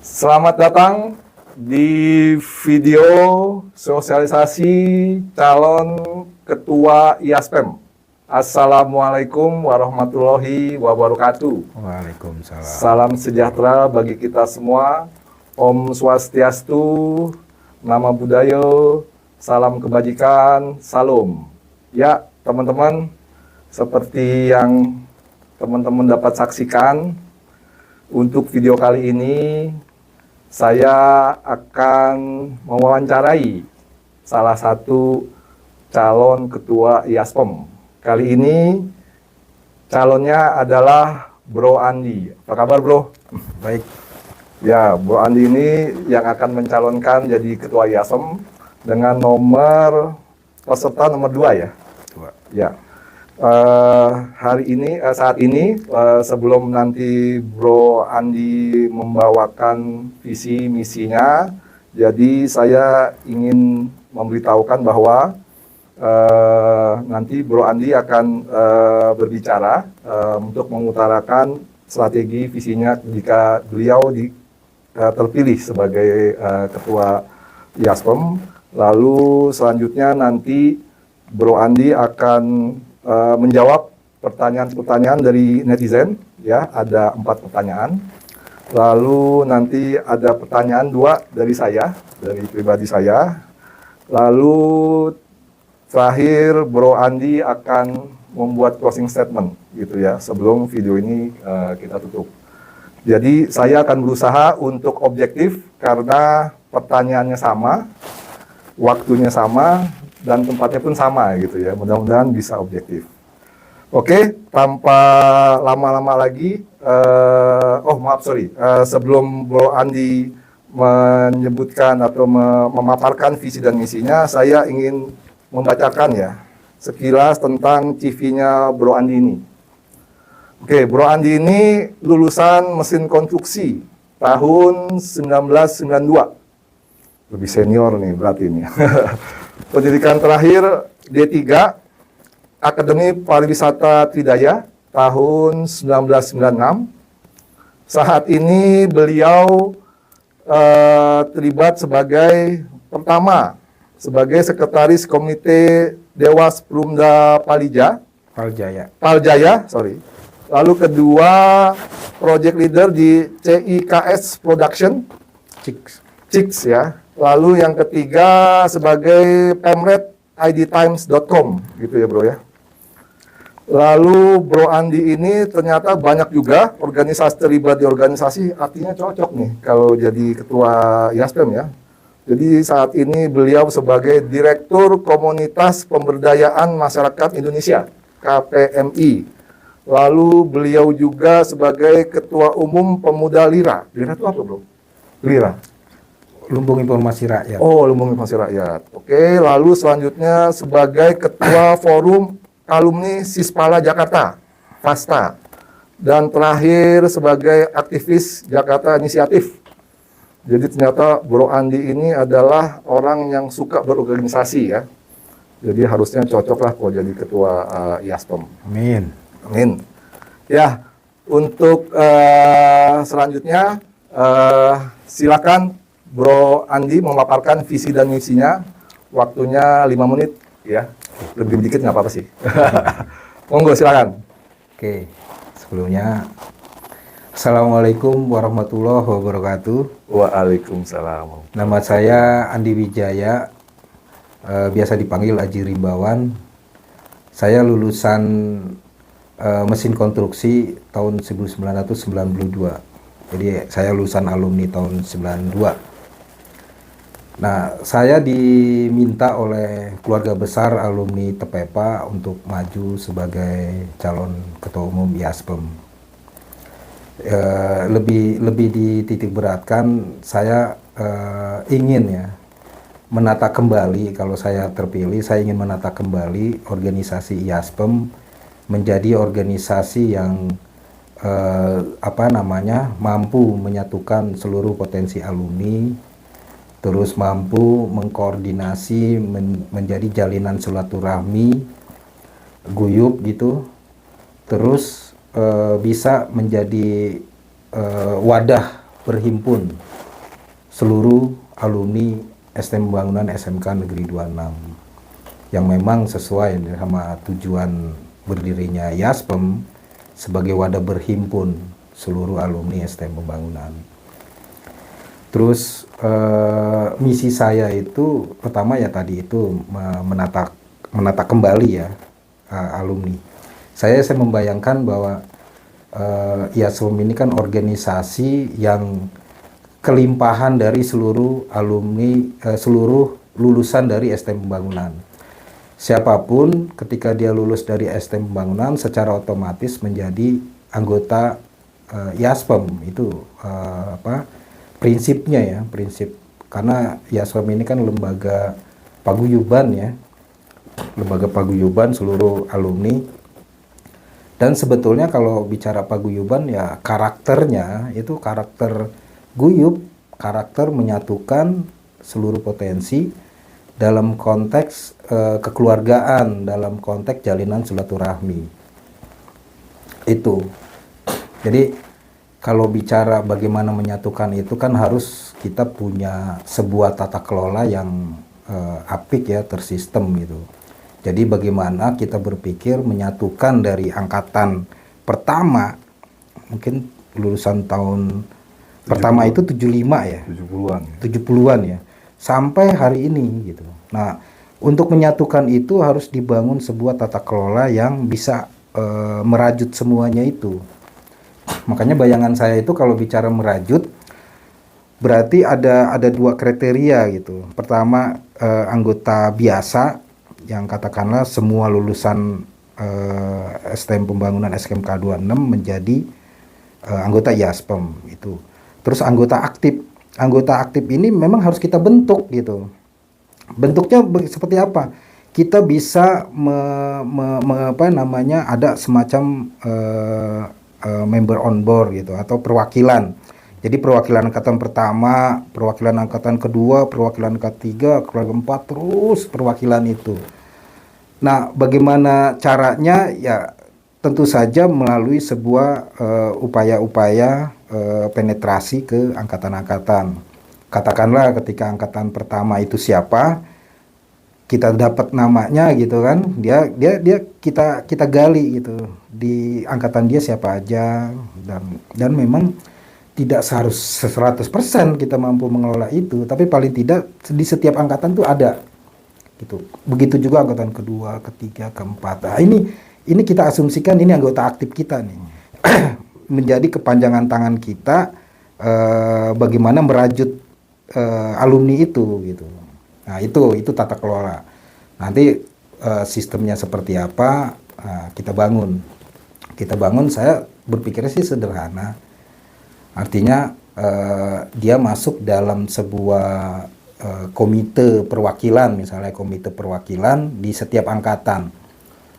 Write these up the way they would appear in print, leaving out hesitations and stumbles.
Selamat datang di video sosialisasi calon ketua IASPEM. Assalamualaikum warahmatullahi wabarakatuh. Waalaikumsalam. Salam sejahtera bagi kita semua. Om Swastiastu, Namo Buddhaya, salam kebajikan, salam. Ya, teman-teman, seperti yang teman-teman dapat saksikan, untuk video kali ini saya akan mewawancarai salah satu calon ketua IASPEM. Kali ini calonnya adalah Bro Andi. Apa kabar, Bro? Baik. Ya, Bro Andi ini yang akan mencalonkan jadi ketua IASPEM dengan nomor peserta nomor 2 ya. Ya. Saat ini sebelum nanti Bro Andi membawakan visi misinya, jadi saya ingin memberitahukan bahwa nanti Bro Andi akan berbicara untuk mengutarakan strategi visinya jika beliau terpilih sebagai ketua IASPEM. Lalu selanjutnya nanti Bro Andi akan menjawab pertanyaan-pertanyaan dari netizen, ya, ada 4 pertanyaan. Lalu nanti ada pertanyaan 2 dari saya, dari pribadi saya. Lalu terakhir Bro Andi akan membuat closing statement, gitu ya, sebelum video ini kita tutup. Jadi saya akan berusaha untuk objektif karena pertanyaannya sama, waktunya sama, dan tempatnya pun sama gitu ya. Mudah-mudahan bisa objektif. Oke, tanpa lama-lama lagi, sebelum Bro Andi menyebutkan atau memaparkan visi dan misinya, saya ingin membacakan ya sekilas tentang CV-nya Bro Andi ini. Oke, Bro Andi ini lulusan mesin konstruksi tahun 1992. Lebih senior nih berarti ini. Pendidikan terakhir D3 Akademi Pariwisata Tridaya tahun 1996. Saat ini beliau terlibat pertama sebagai sekretaris Komite Dewas Perumda Paljaya. Lalu kedua project leader di CIKS Production CIKS ya. Lalu yang ketiga sebagai pemret idtimes.com gitu ya, Bro ya. Lalu Bro Andi ini ternyata banyak juga terlibat di organisasi, artinya cocok nih kalau jadi ketua IASPEM ya. Jadi saat ini beliau sebagai Direktur Komunitas Pemberdayaan Masyarakat Indonesia KPMI. Lalu beliau juga sebagai Ketua Umum Pemuda Lira. Lira itu apa, Bro? Lira. Lumbung Informasi Rakyat. Oh, Lumbung Informasi Rakyat. Oke, lalu selanjutnya sebagai Ketua Forum Alumni Sispala Jakarta, FASTA. Dan terakhir sebagai aktivis Jakarta Inisiatif. Jadi ternyata Bro Andi ini adalah orang yang suka berorganisasi ya. Jadi harusnya cocok lah kalau jadi ketua IASPEM. Amin. Ya, untuk selanjutnya silakan Bro Andi memaparkan visi dan misinya. Waktunya 5 menit ya. Lebih dikit nggak apa-apa sih. Monggo silakan. Oke, sebelumnya Assalamualaikum warahmatullahi wabarakatuh. Waalaikumsalam. Nama saya Andi Wijaya, biasa dipanggil Aji Rimbawan. Saya lulusan mesin konstruksi tahun 1992. Jadi saya lulusan alumni tahun 92. Nah, saya diminta oleh keluarga besar alumni TPEPA untuk maju sebagai calon ketua umum IASPEM. Lebih dititik beratkan, saya ingin ya menata kembali, kalau saya terpilih, saya ingin menata kembali organisasi IASPEM menjadi organisasi yang mampu menyatukan seluruh potensi alumni, terus mampu mengkoordinasi menjadi jalinan silaturahmi guyup gitu, terus bisa menjadi wadah berhimpun seluruh alumni STM Pembangunan SMK Negeri 26 yang memang sesuai sama tujuan berdirinya IASPEM sebagai wadah berhimpun seluruh alumni STM Pembangunan. Terus misi saya itu pertama ya tadi itu menata kembali ya alumni. Saya membayangkan bahwa IASPEM ini kan organisasi yang kelimpahan dari seluruh alumni, seluruh lulusan dari STM Pembangunan. Siapapun ketika dia lulus dari STM Pembangunan secara otomatis menjadi anggota IASPEM. Itu prinsipnya ya, prinsip. Karena IASPEM ini kan lembaga paguyuban ya, lembaga paguyuban seluruh alumni. Dan sebetulnya kalau bicara paguyuban ya karakternya itu karakter guyub, karakter menyatukan seluruh potensi dalam konteks kekeluargaan, dalam konteks jalinan silaturahmi. Itu. Jadi kalau bicara bagaimana menyatukan itu kan harus kita punya sebuah tata kelola yang apik ya, tersistem gitu. Jadi bagaimana kita berpikir menyatukan dari angkatan pertama, mungkin lulusan tahun pertama itu 75 ya. 70-an. 70-an ya. Sampai hari ini gitu. Nah, untuk menyatukan itu harus dibangun sebuah tata kelola yang bisa merajut semuanya itu. Makanya bayangan saya itu kalau bicara merajut berarti ada dua kriteria gitu. Pertama anggota biasa yang katakanlah semua lulusan STM Pembangunan SMK 26 menjadi anggota IASPEM itu. Terus anggota aktif ini memang harus kita bentuk gitu. Bentuknya seperti apa? Kita bisa ada semacam member on board gitu atau perwakilan. Jadi perwakilan angkatan pertama, perwakilan angkatan kedua, perwakilan ketiga, perwakilan keempat, terus perwakilan itu. Nah, bagaimana caranya? Ya tentu saja melalui sebuah upaya-upaya penetrasi ke angkatan-angkatan. Katakanlah ketika angkatan pertama itu siapa, kita dapat namanya gitu kan, dia kita gali gitu di angkatan dia siapa aja, dan memang tidak harus 100% kita mampu mengelola itu, tapi paling tidak di setiap angkatan tuh ada gitu. Begitu juga angkatan kedua, ketiga, keempat. Nah, ini kita asumsikan ini anggota aktif kita nih. Menjadi kepanjangan tangan kita bagaimana merajut alumni itu gitu. Nah, itu tata kelola. Nanti sistemnya seperti apa kita bangun. Saya berpikirnya sih sederhana. Artinya dia masuk dalam sebuah komite perwakilan, misalnya komite perwakilan di setiap angkatan.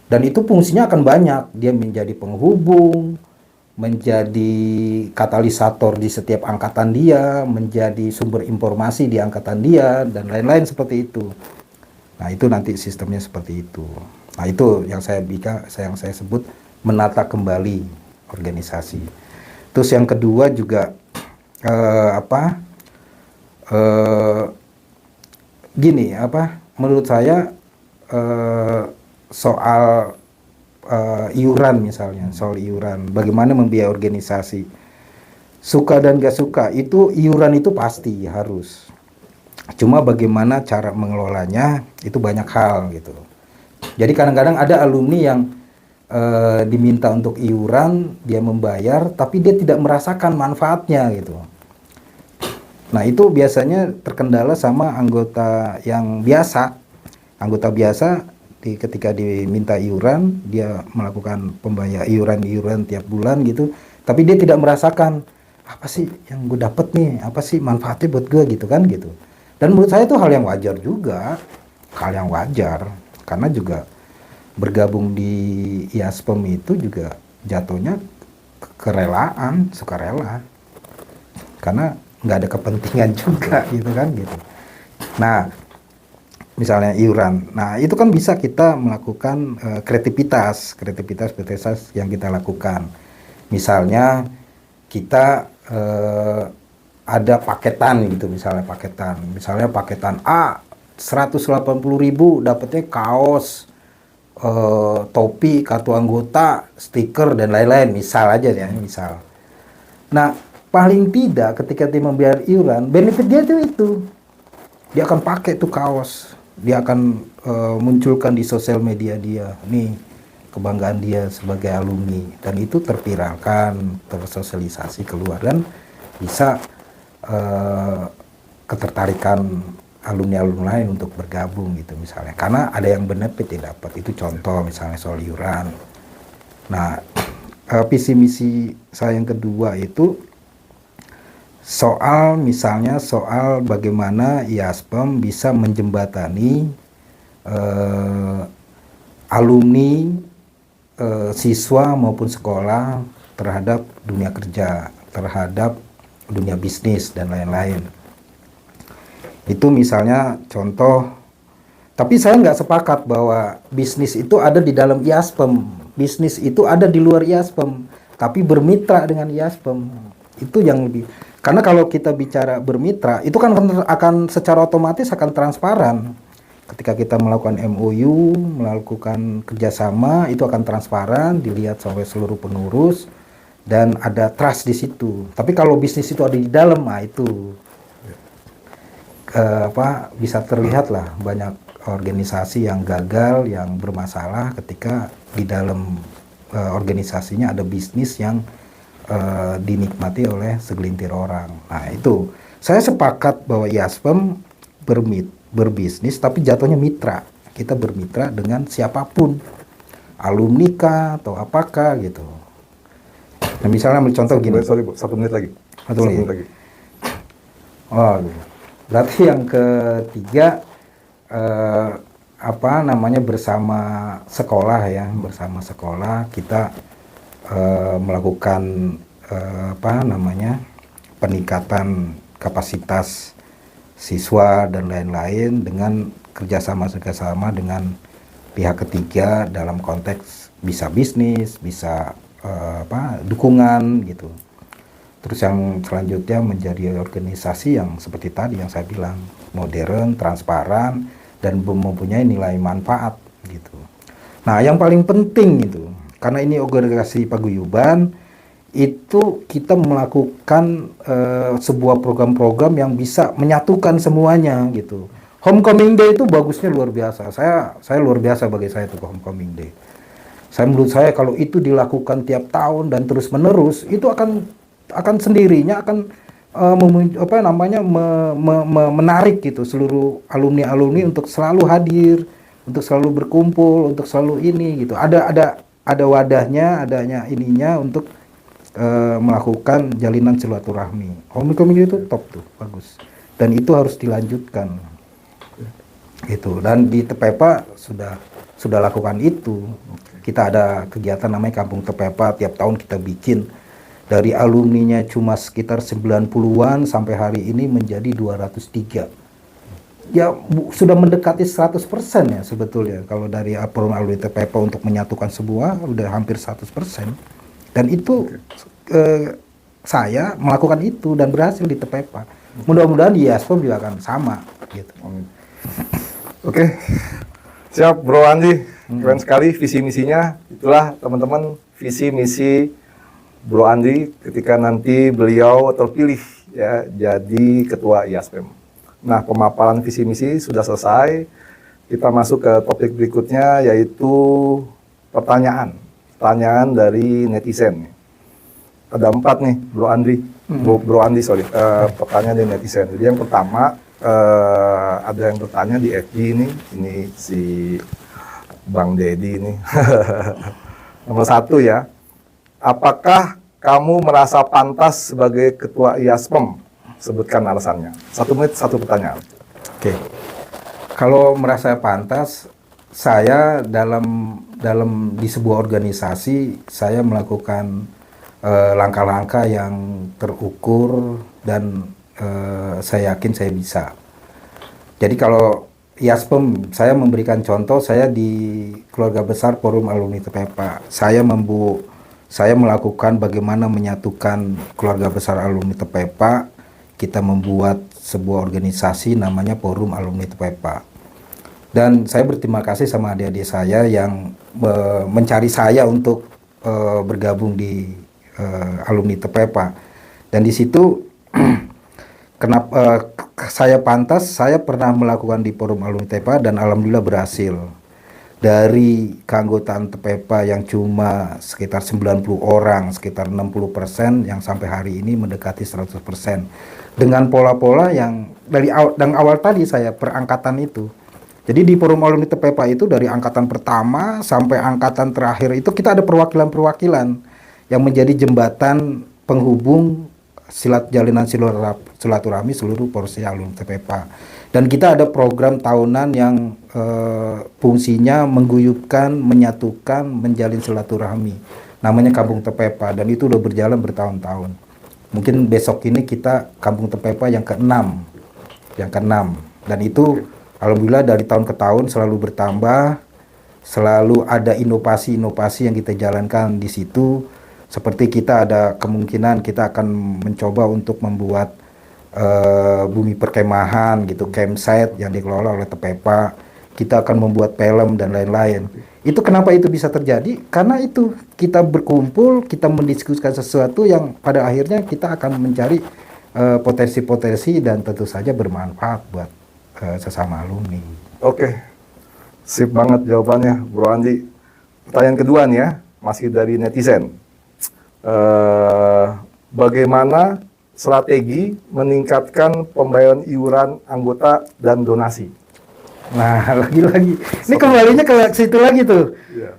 Dan itu fungsinya akan banyak. Dia menjadi penghubung, menjadi katalisator di setiap angkatan dia, menjadi sumber informasi di angkatan dia, dan lain-lain seperti itu. Nah, itu nanti sistemnya seperti itu. Nah, itu yang saya sebut menata kembali organisasi. Terus yang kedua juga menurut saya soal iuran misalnya, soal iuran, bagaimana membiayai organisasi. Suka dan gak suka, itu iuran itu pasti harus. Cuma bagaimana cara mengelolanya, itu banyak hal gitu. Jadi kadang-kadang ada alumni yang diminta untuk iuran, dia membayar, tapi dia tidak merasakan manfaatnya gitu. Nah, itu biasanya terkendala sama anggota yang biasa. Anggota biasa ketika diminta iuran, dia melakukan pembayar iuran tiap bulan gitu, tapi dia tidak merasakan apa sih yang gue dapet nih, apa sih manfaatnya buat gue gitu kan gitu. Dan menurut saya itu hal yang wajar juga, karena juga bergabung di IASPEM itu juga jatuhnya kerelaan, sukarela, karena nggak ada kepentingan juga gitu kan gitu. Nah, misalnya iuran, nah itu kan bisa kita melakukan kreativitas yang kita lakukan. Misalnya kita ada paketan gitu, misalnya paketan A 180.000 dapatnya kaos, topi, kartu anggota, stiker dan lain-lain, misal aja ya, misal. Nah, paling tidak ketika dia membayar iuran, benefit dia itu dia akan pakai tuh kaos, dia akan munculkan di sosial media dia, nih kebanggaan dia sebagai alumni, dan itu terviralkan, tersosialisasi keluar, dan bisa ketertarikan alumni-alumni lain untuk bergabung gitu misalnya, karena ada yang benefit didapat. Itu contoh misalnya soal iuran. Nah, visi misi saya yang kedua itu soal bagaimana IASPEM bisa menjembatani alumni, siswa maupun sekolah terhadap dunia kerja, terhadap dunia bisnis dan lain-lain. Itu misalnya contoh, tapi saya nggak sepakat bahwa bisnis itu ada di dalam IASPEM, bisnis itu ada di luar IASPEM, tapi bermitra dengan IASPEM. Itu yang lebih, karena kalau kita bicara bermitra, itu kan akan secara otomatis akan transparan. Ketika kita melakukan MOU, melakukan kerjasama, itu akan transparan, dilihat sampai seluruh pengurus, dan ada trust di situ. Tapi kalau bisnis itu ada di dalam, nah itu bisa terlihat lah banyak organisasi yang gagal, yang bermasalah ketika di dalam organisasinya ada bisnis yang dinikmati oleh segelintir orang. Nah itu, saya sepakat bahwa IASPEM berbisnis, tapi jatuhnya mitra. Kita bermitra dengan siapapun, alumni kah atau apakah gitu. Nah, misalnya contoh gini. Sorry Bu, 1 menit lagi. 1 menit lagi. Oh, berarti yang ketiga bersama sekolah ya, bersama sekolah kita melakukan peningkatan kapasitas siswa dan lain-lain dengan kerjasama dengan pihak ketiga dalam konteks bisa bisnis, bisa dukungan gitu. Terus yang selanjutnya menjadi organisasi yang seperti tadi yang saya bilang, modern, transparan, dan mempunyai nilai manfaat gitu. Nah, yang paling penting itu, karena ini organisasi paguyuban, itu kita melakukan sebuah program-program yang bisa menyatukan semuanya gitu. Homecoming Day itu bagusnya luar biasa. Saya luar biasa bagi saya itu Homecoming Day. Menurut saya kalau itu dilakukan tiap tahun dan terus menerus, itu akan sendirinya akan menarik gitu seluruh alumni untuk selalu hadir, untuk selalu berkumpul, untuk selalu ini gitu. Ada wadahnya, adanya ininya untuk melakukan jalinan silaturahmi. Homecoming itu top tuh, bagus. Dan itu harus dilanjutkan. Gitu. Dan di Tepepa sudah lakukan itu. Kita ada kegiatan namanya Kampung Tepepa, tiap tahun kita bikin. Dari alumninya cuma sekitar 90-an sampai hari ini menjadi 203. Ya sudah mendekati 100% ya sebetulnya. Kalau dari alumni Tepepa untuk menyatukan sebuah udah hampir 100%. Dan itu saya melakukan itu dan berhasil di Tepepa. Mudah-mudahan di IASPEM juga akan sama gitu. Oke. Siap Bro Andi. Keren sekali visi misinya. Itulah teman-teman visi misi Bro Andi ketika nanti beliau terpilih ya jadi ketua IASPEM. Nah, pemaparan visi misi sudah selesai. Kita masuk ke topik berikutnya yaitu pertanyaan dari netizen. Ada 4 nih, Bro Andi. Bro Andi, sorry. Pertanyaan dari netizen. Jadi yang pertama, ada yang bertanya di FB ini si Bang Dedi ini. Nomor 1 ya. Apakah kamu merasa pantas sebagai ketua IASPEM? Sebutkan alasannya. 1 menit, 1 pertanyaan. Oke. Kalau merasa pantas, saya dalam di sebuah organisasi saya melakukan langkah-langkah yang terukur dan saya yakin saya bisa. Jadi kalau IASPEM, saya memberikan contoh, saya di keluarga besar Forum Alumni Tepepa. Saya melakukan bagaimana menyatukan keluarga besar alumni Tepepa kita membuat sebuah organisasi namanya Forum Alumni TPEPA. Dan saya berterima kasih sama adik-adik saya yang mencari saya untuk bergabung di alumni TPEPA. Dan di situ kenapa saya pantas, saya pernah melakukan di Forum Alumni TPEPA dan alhamdulillah berhasil. Dari keanggotaan TPEPA yang cuma sekitar 90 orang, sekitar 60% yang sampai hari ini mendekati 100%. Dengan pola-pola yang dari awal tadi saya perangkatan itu. Jadi di Forum Alumni TPEPA itu dari angkatan pertama sampai angkatan terakhir itu kita ada perwakilan-perwakilan yang menjadi jembatan penghubung jalinan silaturahmi seluruh porsi alumni TPEPA. Dan kita ada program tahunan yang fungsinya mengguyupkan, menyatukan, menjalin silaturahmi. Namanya Kampung TPEPA dan itu udah berjalan bertahun-tahun. Mungkin besok ini kita Kampung TPEPA yang ke-6. Yang ke-6. Dan itu alhamdulillah dari tahun ke tahun selalu bertambah, selalu ada inovasi-inovasi yang kita jalankan di situ. Seperti kita ada kemungkinan kita akan mencoba untuk membuat bumi perkemahan gitu, campsite yang dikelola oleh TPEPA. Kita akan membuat film dan lain-lain. Itu kenapa itu bisa terjadi? Karena itu kita berkumpul, kita mendiskusikan sesuatu yang pada akhirnya kita akan mencari potensi-potensi dan tentu saja bermanfaat buat sesama alumni. Oke, sip banget jawabannya, Bro Andi. Pertanyaan kedua nih ya, masih dari netizen. Bagaimana strategi meningkatkan pembayaran iuran anggota dan donasi? Nah, lagi-lagi, ini kembalinya ke situ lagi tuh. Yeah.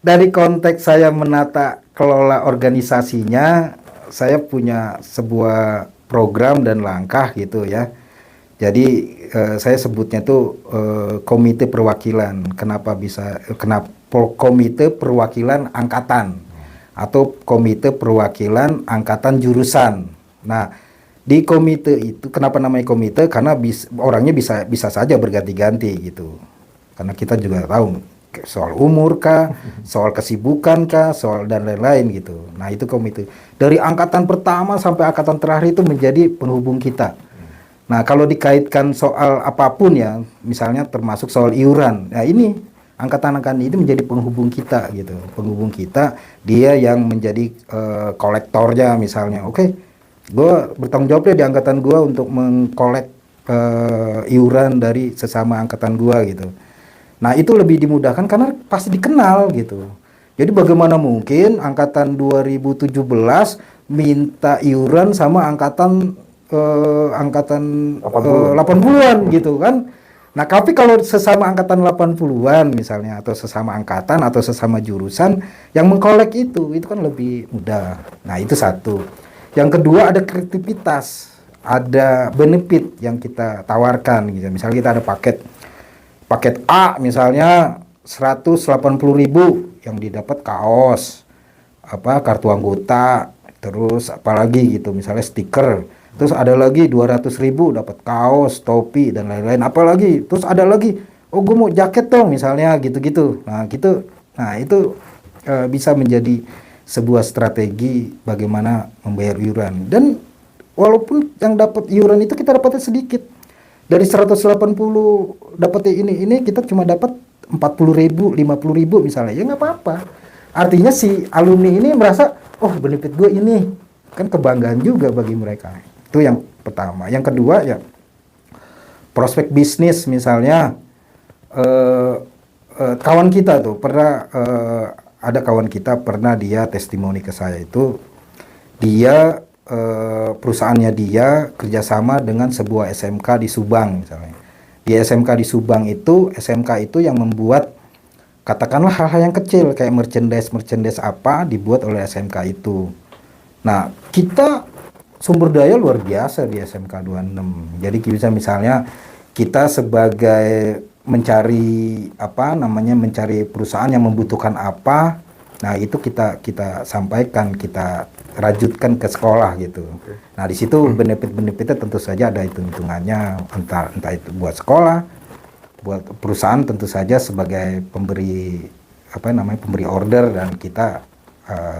Dari konteks saya menata kelola organisasinya, saya punya sebuah program dan langkah gitu ya. Jadi saya sebutnya tuh komite perwakilan. Kenapa komite perwakilan angkatan atau komite perwakilan angkatan jurusan. Nah, di komite itu kenapa namanya komite? Karena orangnya bisa saja berganti-ganti gitu. Karena kita juga tahu soal umur kah, soal kesibukan kah, soal dan lain-lain gitu. Nah, itu komite. Dari angkatan pertama sampai angkatan terakhir itu menjadi penghubung kita. Nah, kalau dikaitkan soal apapun ya, misalnya termasuk soal iuran. Nah, ini angkatan-angkatan itu menjadi penghubung kita gitu. Penghubung kita, dia yang menjadi kolektornya misalnya. Oke, gue bertanggung jawab deh di angkatan gue untuk mengkolek iuran dari sesama angkatan gue gitu. Nah, itu lebih dimudahkan karena pasti dikenal gitu. Jadi bagaimana mungkin angkatan 2017 minta iuran sama angkatan 80-an gitu kan. Nah, tapi kalau sesama angkatan 80-an misalnya atau sesama angkatan atau sesama jurusan yang mengkolek itu kan lebih mudah. Nah, itu satu. Yang kedua ada kreativitas, ada benefit yang kita tawarkan gitu. Misalnya kita ada paket A misalnya 180.000 yang didapat kaos, kartu anggota, terus apalagi gitu misalnya stiker. Terus ada lagi 200.000 dapat kaos, topi dan lain-lain. Apalagi terus ada lagi, oh gue mau jaket dong misalnya gitu-gitu. Nah gitu, nah itu bisa menjadi sebuah strategi bagaimana membayar iuran. Dan walaupun yang dapat iuran itu kita dapatnya sedikit. Dari 180 dapatnya ini kita cuma dapat 40.000, 50.000 misalnya. Ya nggak apa-apa. Artinya si alumni ini merasa, oh benefit gue ini. Kan kebanggaan juga bagi mereka. Itu yang pertama. Yang kedua ya prospek bisnis misalnya kawan kita tuh pernah ada kawan kita pernah dia testimoni ke saya itu dia perusahaannya dia kerjasama dengan sebuah SMK di Subang misalnya. Di SMK di Subang itu SMK itu yang membuat katakanlah hal-hal yang kecil kayak merchandise apa dibuat oleh SMK itu. Nah, kita sumber daya luar biasa di SMK 26. Jadi bisa misalnya kita sebagai mencari mencari perusahaan yang membutuhkan apa. Nah, itu kita sampaikan, kita rajutkan ke sekolah gitu. Okay. Nah, di situ benefit-benefitnya tentu saja ada hitung-hitungannya entah itu buat sekolah, buat perusahaan tentu saja sebagai pemberi pemberi order dan kita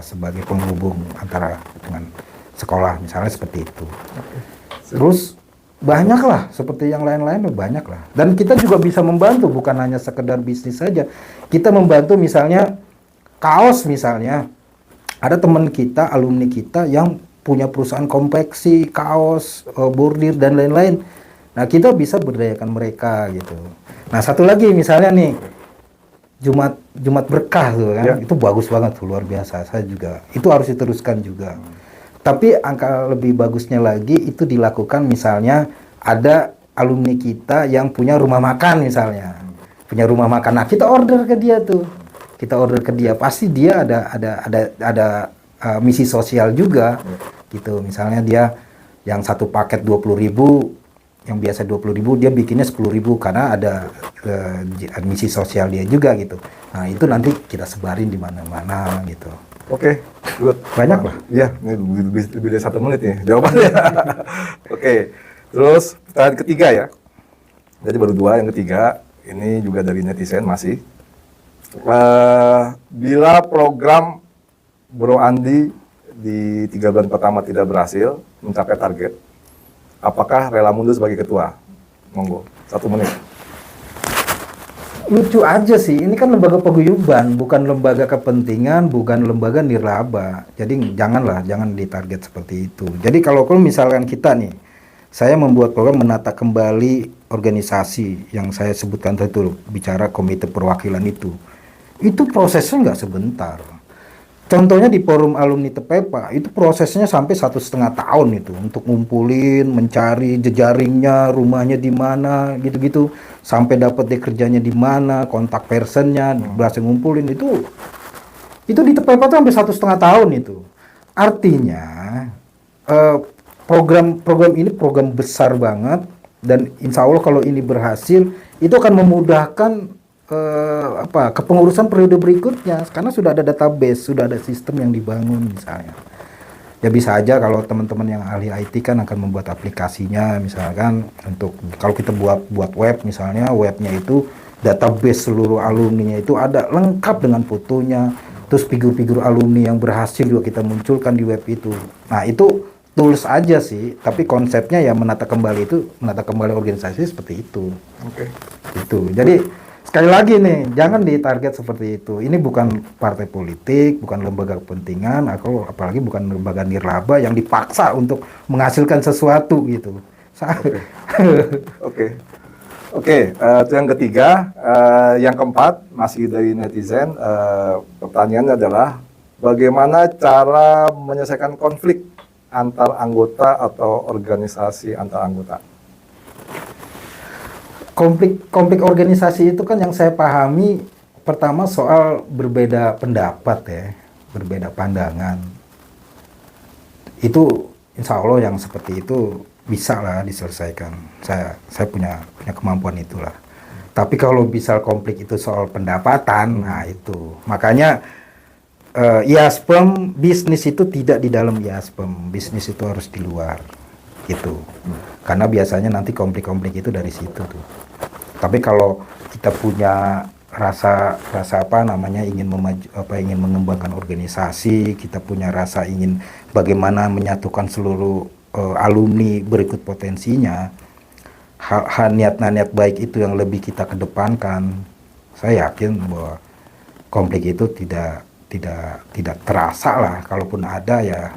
sebagai penghubung antara dengan sekolah misalnya seperti itu. Oke. Terus banyak lah, seperti yang lain-lain banyak lah. Dan kita juga bisa membantu, bukan hanya sekedar bisnis saja. Kita membantu misalnya kaos misalnya. Ada teman kita, alumni kita yang punya perusahaan konveksi, kaos, bordir dan lain-lain. Nah, kita bisa berdayakan mereka gitu. Nah, satu lagi misalnya nih Jumat berkah tuh kan. Ya. Itu bagus banget tuh, luar biasa. Saya juga itu harus diteruskan juga. Tapi angka lebih bagusnya lagi itu dilakukan misalnya ada alumni kita yang punya rumah makan misalnya. Punya rumah makan. Nah, kita order ke dia tuh. Kita order ke dia. Pasti dia ada misi sosial juga gitu. Misalnya dia yang satu paket 20.000, yang biasa 20.000 dia bikinnya 10.000 karena ada misi sosial dia juga gitu. Nah, itu nanti kita sebarin di mana-mana gitu. Oke, good. Banyak lah. Iya, ini lebih dari 1 menit nih jawabannya. Oke, terus pertanyaan ketiga ya. Jadi baru 2, yang ketiga ini juga dari netizen masih. Bila program Bro Andi di 3 bulan pertama tidak berhasil mencapai target, apakah rela mundur sebagai ketua? Monggo, 1 menit. Lucu aja sih, ini kan lembaga paguyuban, bukan lembaga kepentingan, bukan lembaga nirlaba. Jadi jangan ditarget seperti itu. Jadi kalau misalkan kita nih, saya membuat program menata kembali organisasi yang saya sebutkan tadi, bicara komite perwakilan itu prosesnya nggak sebentar. Contohnya di forum alumni Tepepa, itu prosesnya sampai 1,5 tahun itu untuk ngumpulin, mencari jejaringnya, rumahnya di mana, gitu-gitu, sampai dapat dia kerjanya di mana, kontak personnya, berhasil ngumpulin itu di Tepepa tuh sampai 1,5 tahun itu. Artinya program ini program besar banget dan insya Allah kalau ini berhasil itu akan memudahkan kepengurusan periode berikutnya karena sudah ada database, sudah ada sistem yang dibangun misalnya. Ya bisa aja kalau teman-teman yang ahli IT kan akan membuat aplikasinya misalkan untuk kalau kita buat web misalnya, webnya itu database seluruh alumninya itu ada lengkap dengan fotonya, terus figur-figur alumni yang berhasil juga kita munculkan di web itu. Nah, itu tools aja sih, tapi konsepnya ya menata kembali organisasi seperti itu. Oke. Itu. Jadi sekali lagi nih, jangan ditarget seperti itu. Ini bukan partai politik, bukan lembaga kepentingan, apalagi bukan lembaga nirlaba yang dipaksa untuk menghasilkan sesuatu gitu. Oke, itu yang ketiga. Yang keempat, masih dari netizen, pertanyaannya adalah bagaimana cara menyelesaikan konflik antar anggota atau organisasi antar anggota? Konflik organisasi itu kan yang saya pahami pertama soal berbeda pendapat ya, berbeda pandangan. Itu insya Allah yang seperti itu bisa lah diselesaikan. Saya punya kemampuan itulah. Tapi kalau misal konflik itu soal pendapatan, nah itu makanya IASPEM bisnis itu tidak di dalam IASPEM, bisnis itu harus di luar gitu. Karena biasanya nanti konflik-konflik itu dari situ tuh. Tapi kalau kita punya rasa ingin mengembangkan organisasi, kita punya rasa ingin bagaimana menyatukan seluruh alumni berikut potensinya, niat baik itu yang lebih kita kedepankan, saya yakin bahwa konflik itu tidak terasa lah. Kalaupun ada ya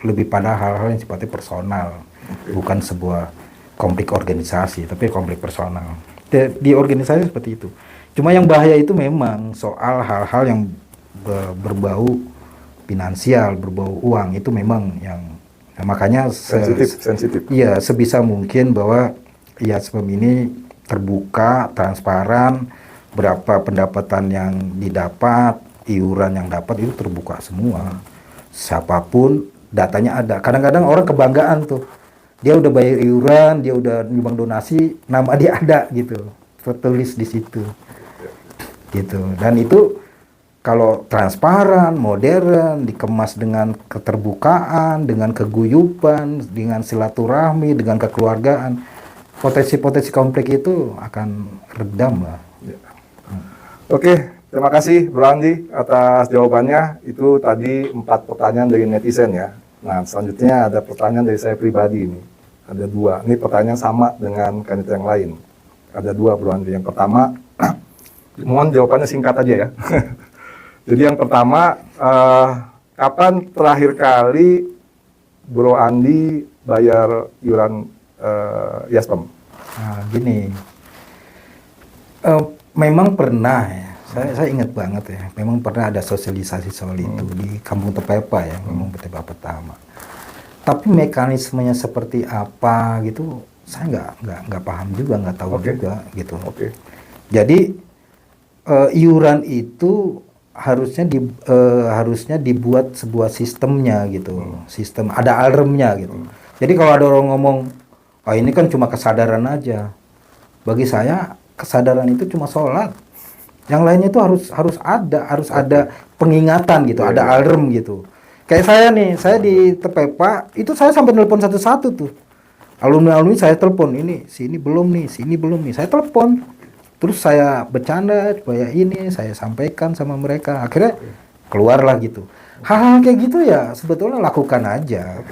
lebih pada hal-hal yang sifatnya personal, bukan sebuah konflik organisasi, tapi konflik personal. Di organisasi seperti itu. Cuma yang bahaya itu memang soal hal-hal yang berbau finansial, berbau uang, itu memang yang makanya sensitif. Iya, sebisa mungkin bahwa IASPEM ini terbuka, transparan, berapa pendapatan yang didapat, iuran yang dapat itu terbuka semua. Siapapun datanya ada. Kadang-kadang orang kebanggaan tuh. Dia udah bayar iuran, dia udah nyumbang donasi, nama dia ada gitu, tertulis di situ, gitu. Dan itu kalau transparan, modern, dikemas dengan keterbukaan, dengan keguyuban, dengan silaturahmi, dengan kekeluargaan, potensi-potensi konflik itu akan redam lah. Oke, terima kasih Bro Andi atas jawabannya. Itu tadi 4 pertanyaan dari netizen ya. Nah, selanjutnya ada pertanyaan dari saya pribadi ini. Ada dua. Ini pertanyaan sama dengan kandidat yang lain. Ada dua, Bro Andi. Yang pertama, mohon jawabannya singkat aja ya. Jadi yang pertama, kapan terakhir kali Bro Andi bayar iuran Yaspem? Nah, gini, memang pernah ya. Saya ingat banget ya. Memang pernah ada sosialisasi soal itu di Kampung Tepepa ya, Kampung Tepepa pertama. Tapi mekanismenya seperti apa gitu, saya nggak paham juga, nggak tahu juga gitu. Jadi iuran itu harusnya dibuat sebuah sistemnya gitu, sistem ada alarmnya gitu. Jadi kalau ada orang ngomong, oh ini kan cuma kesadaran aja, bagi saya kesadaran itu cuma sholat. Yang lainnya itu harus ada pengingatan gitu, ada alarm gitu. Kayak saya nih, saya di Tepepa itu saya sampai nelpon satu-satu tuh. Alumni saya telepon, ini sini belum nih, saya telepon. Terus saya bercanda supaya ini saya sampaikan sama mereka. Akhirnya keluarlah gitu. Hal-hal kayak gitu ya sebetulnya lakukan aja.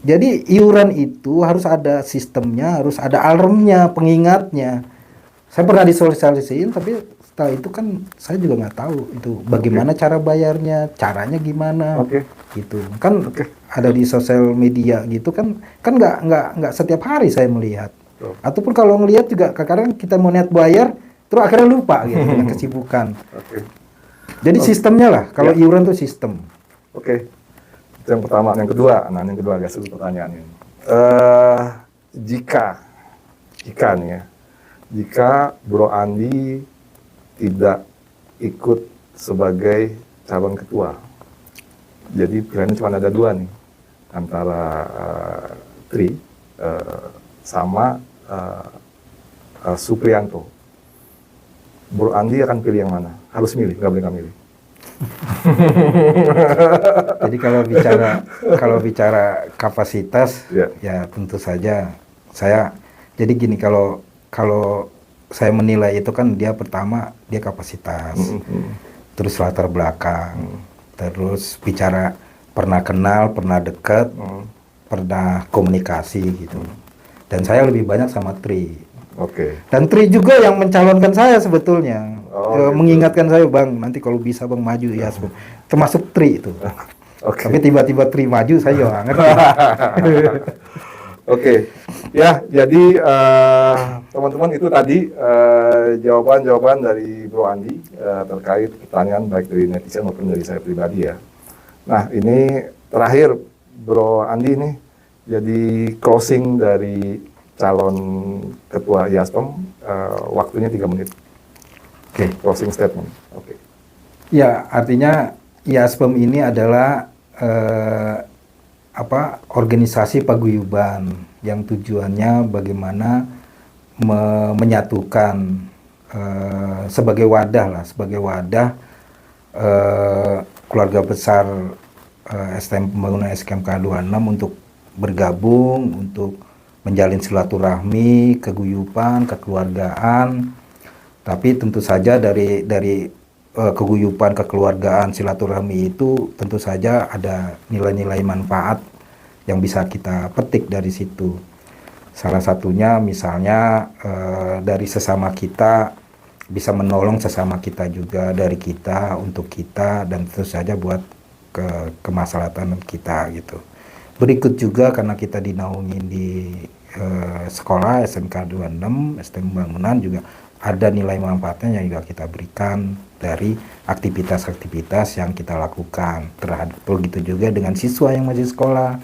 Jadi iuran itu harus ada sistemnya, harus ada alarmnya, pengingatnya. Saya pernah disosialisasiin, tapi setelah itu kan saya juga nggak tahu itu bagaimana cara bayarnya, caranya gimana, gitu. Kan ada di sosial media gitu kan nggak setiap hari saya melihat. Ataupun kalau ngelihat juga kadang kita mau niat bayar, terus akhirnya lupa gitu dengan kesibukan. Jadi sistemnya lah, kalau iuran itu sistem. Itu yang pertama. Yang kedua, yang kedua agak sulit pertanyaan ini. Jika nih ya, jika Bro Andi tidak ikut sebagai calon ketua, jadi pilihannya cuma ada dua nih, antara Tri sama Supriyanto. Bro Andi akan pilih yang mana? Harus milih, nggak boleh nggak milih. Jadi kalau bicara kapasitas, ya tentu saja saya. Jadi gini, kalau saya menilai itu kan dia pertama dia kapasitas, terus latar belakang, terus bicara pernah kenal, pernah dekat, pernah komunikasi gitu. Dan saya lebih banyak sama Tri. Dan Tri juga yang mencalonkan saya sebetulnya, mengingatkan saya, Bang, nanti kalau bisa Bang maju ya, termasuk Tri itu. Tapi tiba-tiba Tri maju, saya nggak ngerti. Ya, jadi teman-teman itu tadi jawaban-jawaban dari Bro Andi terkait pertanyaan baik dari netizen maupun dari saya pribadi ya. Nah, ini terakhir Bro Andi nih, jadi closing dari calon ketua Yaspem, waktunya 3 menit. Closing statement. Ya, artinya Yaspem ini adalah organisasi paguyuban yang tujuannya bagaimana menyatukan sebagai wadah keluarga besar STM Pembangunan SKMK 26 untuk bergabung, untuk menjalin silaturahmi, keguyupan, kekeluargaan. Tapi tentu saja dari keguyupan, kekeluargaan, silaturahmi itu tentu saja ada nilai-nilai manfaat yang bisa kita petik dari situ. Salah satunya misalnya dari sesama kita, bisa menolong sesama kita juga, dari kita untuk kita, dan tentu saja buat kemaslahatan kita gitu. Berikut juga karena kita dinaungi di sekolah SMK 26, STM Pembangunan, juga ada nilai manfaatnya yang juga kita berikan dari aktivitas-aktivitas yang kita lakukan. Begitu juga dengan siswa yang masih sekolah.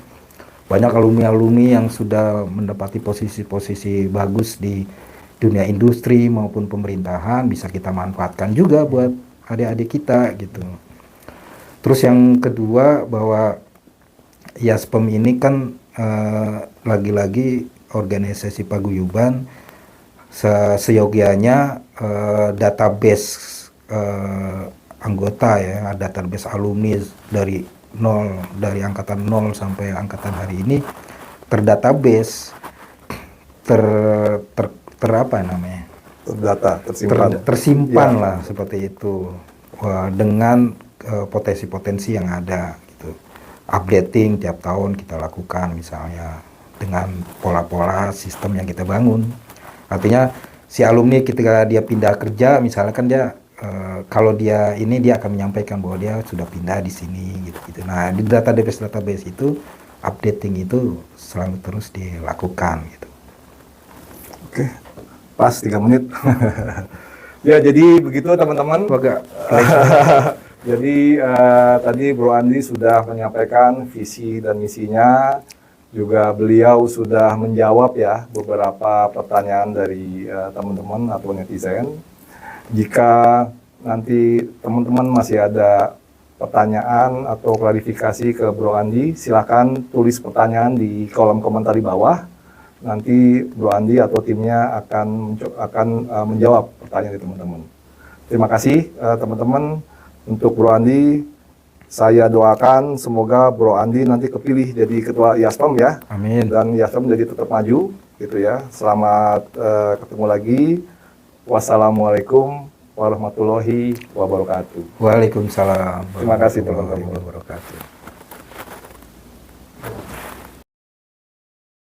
Banyak alumni-alumni yang sudah mendapati posisi-posisi bagus di dunia industri maupun pemerintahan, bisa kita manfaatkan juga buat adik-adik kita gitu. Terus yang kedua, bahwa Yaspem ini kan lagi-lagi organisasi paguyuban, seyogianya database anggota ya, database alumni dari angkatan 0 sampai angkatan hari ini terdatabase, tersimpan lah seperti itu, dengan potensi-potensi yang ada gitu. Updating tiap tahun kita lakukan misalnya, dengan pola-pola sistem yang kita bangun. Artinya si alumni ketika dia pindah kerja, misalnya kan dia kalau dia ini dia akan menyampaikan bahwa dia sudah pindah di sini gitu-gitu. Nah, di database itu updating itu selalu terus dilakukan gitu. Oke, pas 3 menit. Ya, jadi begitu teman-teman. Agak Jadi tadi Bro Andi sudah menyampaikan visi dan misinya, juga beliau sudah menjawab ya beberapa pertanyaan dari teman-teman atau netizen. Jika nanti teman-teman masih ada pertanyaan atau klarifikasi ke Bro Andi, silakan tulis pertanyaan di kolom komentar di bawah. Nanti Bro Andi atau timnya akan menjawab pertanyaan dari teman-teman. Terima kasih teman-teman. Untuk Bro Andi, saya doakan semoga Bro Andi nanti kepilih jadi ketua IASPEM ya. Amin. Dan IASPEM jadi tetap maju gitu ya. Selamat ketemu lagi. Wassalamualaikum warahmatullahi wabarakatuh. Waalaikumsalam. Terima kasih, warahmatullahi teman-teman. wabarakatuh.